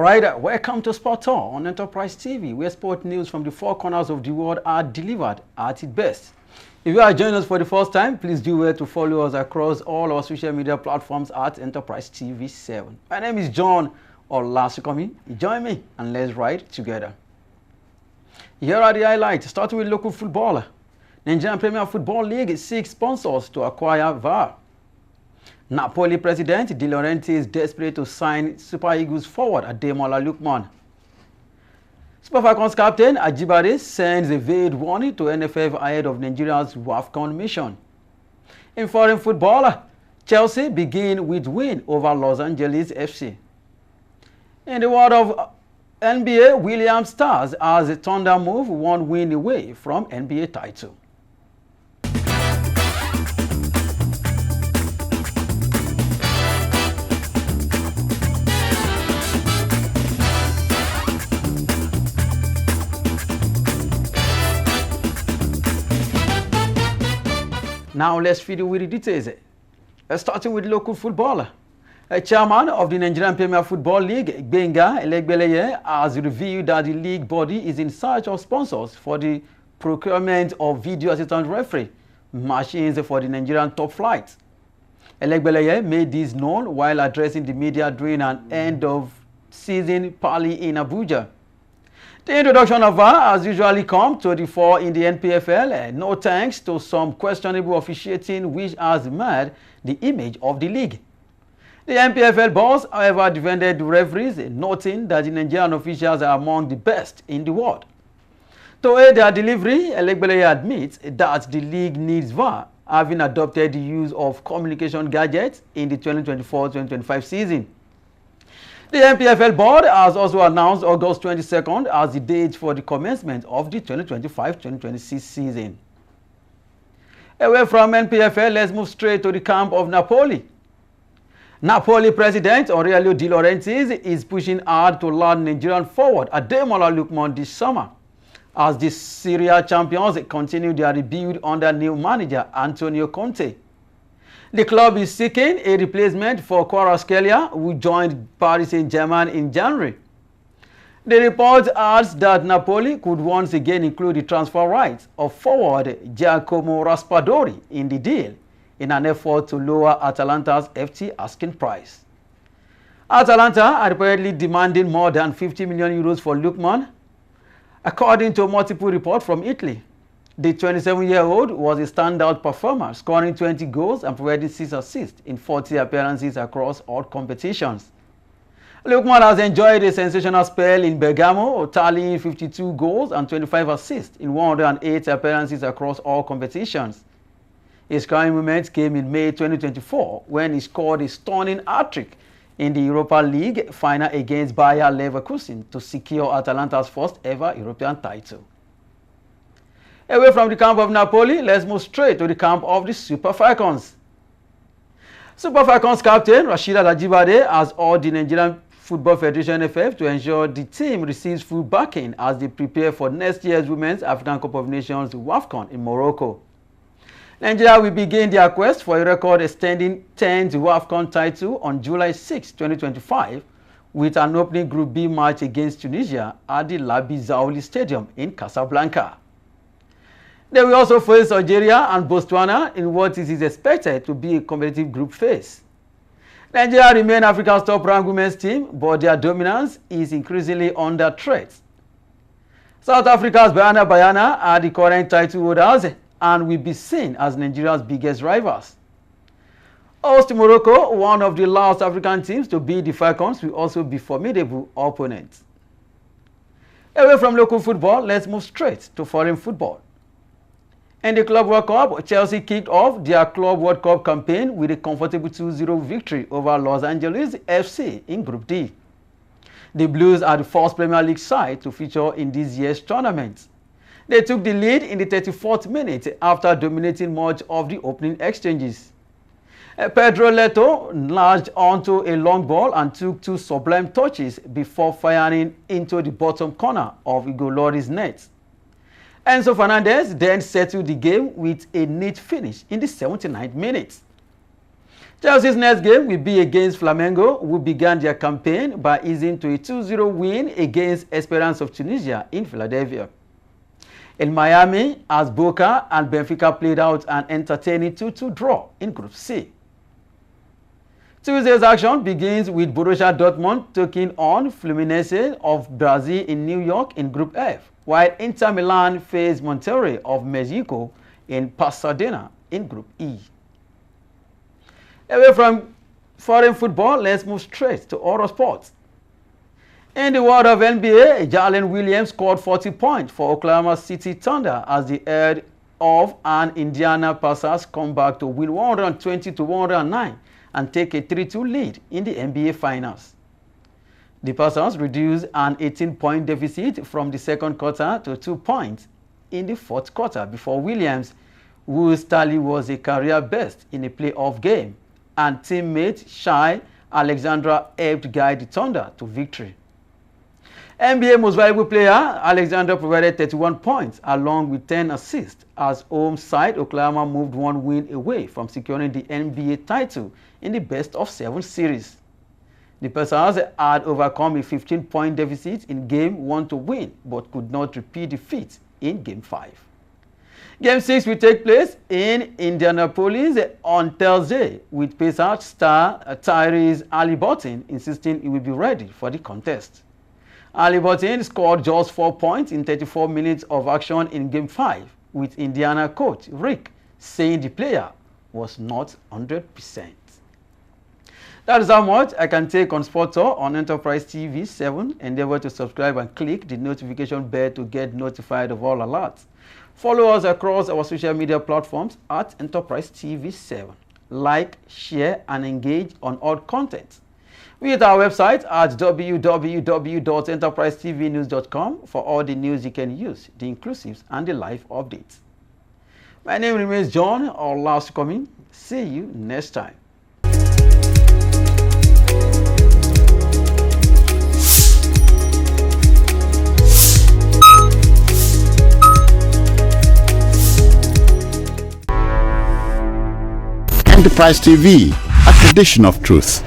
Alright, welcome to Sport Tour on Enterprise TV, where sport news from the four corners of the world are delivered at its best. If you are joining us for the first time, please do well to follow us across all our social media platforms at Enterprise TV 7. My name is John Olasikomi. Join me and let's ride together. Here are the highlights, starting with local footballer. Nigerian Premier Football League seeks sponsors to acquire VAR. Napoli president De Laurentiis is desperate to sign Super Eagles forward Ademola Lookman. Super Falcons captain Ajibade sends a veiled warning to NFF ahead of Nigeria's WAFCON mission. In foreign football, Chelsea begin with win over Los Angeles FC. In the world of NBA, Williams Stars as a Thunder move one win away from NBA title. Now let's feed you with the details. Starting with local footballer. A chairman of the Nigerian Premier Football League, Gbenga Elegbeleye, has revealed that the league body is in search of sponsors for the procurement of video assistant referee machines for the Nigerian top flight. Elegbeleye made this known while addressing the media during an end-of-season party in Abuja. The introduction of VAR has usually come to the fore in the NPFL, no thanks to some questionable officiating which has marred the image of the league. The NPFL boss, however, defended the referees, noting that the Nigerian officials are among the best in the world. To aid their delivery, Elegbeleye admits that the league needs VAR, having adopted the use of communication gadgets in the 2024-2025 season. The NPFL board has also announced August 22nd as the date for the commencement of the 2025-2026 season. Away from NPFL, let's move straight to the camp of Napoli. Napoli president Aurelio De Laurentiis is pushing hard to land Nigerian forward Ademola Lookman this summer, as the Serie A champions continue their rebuild under new manager Antonio Conte. The club is seeking a replacement for Kvaratskhelia, who joined Paris Saint-Germain in January. The report adds that Napoli could once again include the transfer rights of forward Giacomo Raspadori in the deal, in an effort to lower Atalanta's FT asking price. Atalanta are reportedly demanding more than 50 million euros for Lookman, according to multiple reports from Italy. The 27-year-old was a standout performer, scoring 20 goals and providing 6 assists in 40 appearances across all competitions. Lookman has enjoyed a sensational spell in Bergamo, tallying 52 goals and 25 assists in 108 appearances across all competitions. His crowning moment came in May 2024 when he scored a stunning hat-trick in the Europa League final against Bayer Leverkusen to secure Atalanta's first ever European title. Away from the camp of Napoli, let's move straight to the camp of the Super Falcons. Super Falcons captain Rasheedat Ajibade has urged the Nigerian Football Federation NFF to ensure the team receives full backing as they prepare for next year's Women's African Cup of Nations WAFCON in Morocco. Nigeria will begin their quest for a record-extending 10th WAFCON title on July 6, 2025, with an opening Group B match against Tunisia at the Labi Zaouli Stadium in Casablanca. They will also face Algeria and Botswana in what is expected to be a competitive group phase. Nigeria remain Africa's top-ranked women's team, but their dominance is increasingly under threat. South Africa's Bayana are the current title holders and will be seen as Nigeria's biggest rivals. Host Morocco, one of the last African teams to beat the Falcons, will also be formidable opponents. Away from local football, let's move straight to foreign football. In the Club World Cup, Chelsea kicked off their Club World Cup campaign with a comfortable 2-0 victory over Los Angeles FC in Group D. The Blues are the first Premier League side to feature in this year's tournament. They took the lead in the 34th minute after dominating much of the opening exchanges. Pedro Neto latched onto a long ball and took 2 sublime touches before firing into the bottom corner of Igor Lloris's net. Enzo Fernandez then settled the game with a neat finish in the 79th minute. Chelsea's next game will be against Flamengo, who began their campaign by easing to a 2-0 win against Esperance of Tunisia in Philadelphia. In Miami, as Boca and Benfica played out an entertaining 2-2 draw in Group C. Tuesday's action begins with Borussia Dortmund taking on Fluminense of Brazil in New York in Group F, while Inter Milan face Monterrey of Mexico in Pasadena in Group E. Away from foreign football, let's move straight to other sports. In the world of NBA, Jalen Williams scored 40 points for Oklahoma City Thunder as the head of an Indiana Pacers come back to win 120-109 and take a 3-2 lead in the NBA Finals. The Pacers reduced an 18-point deficit from the second quarter to 2 points in the fourth quarter before Williams, whose tally was a career best in a playoff game, and teammate Shai Alexandra helped guide the Thunder to victory. NBA Most Valuable Player Alexander provided 31 points along with 10 assists as home side Oklahoma moved one win away from securing the NBA title in the best-of-7 series. The Pacers had overcome a 15-point deficit in Game 1 to win, but could not repeat the feat in Game 5. Game 6 will take place in Indianapolis on Thursday, with Pacers star Tyrese Haliburton insisting he will be ready for the contest. Haliburton scored just 4 points in 34 minutes of action in Game 5, with Indiana coach Rick saying the player was not 100%. That is how much I can take on Sport Talk on Enterprise TV 7. Endeavor to subscribe and click the notification bell to get notified of all alerts. Follow us across our social media platforms at Enterprise TV 7. Like, share, and engage on all content. Visit our website at www.enterprisetvnews.com for all the news you can use, the inclusives, and the live updates. My name remains John, or last coming. See you next time. Enterprise TV, a tradition of truth.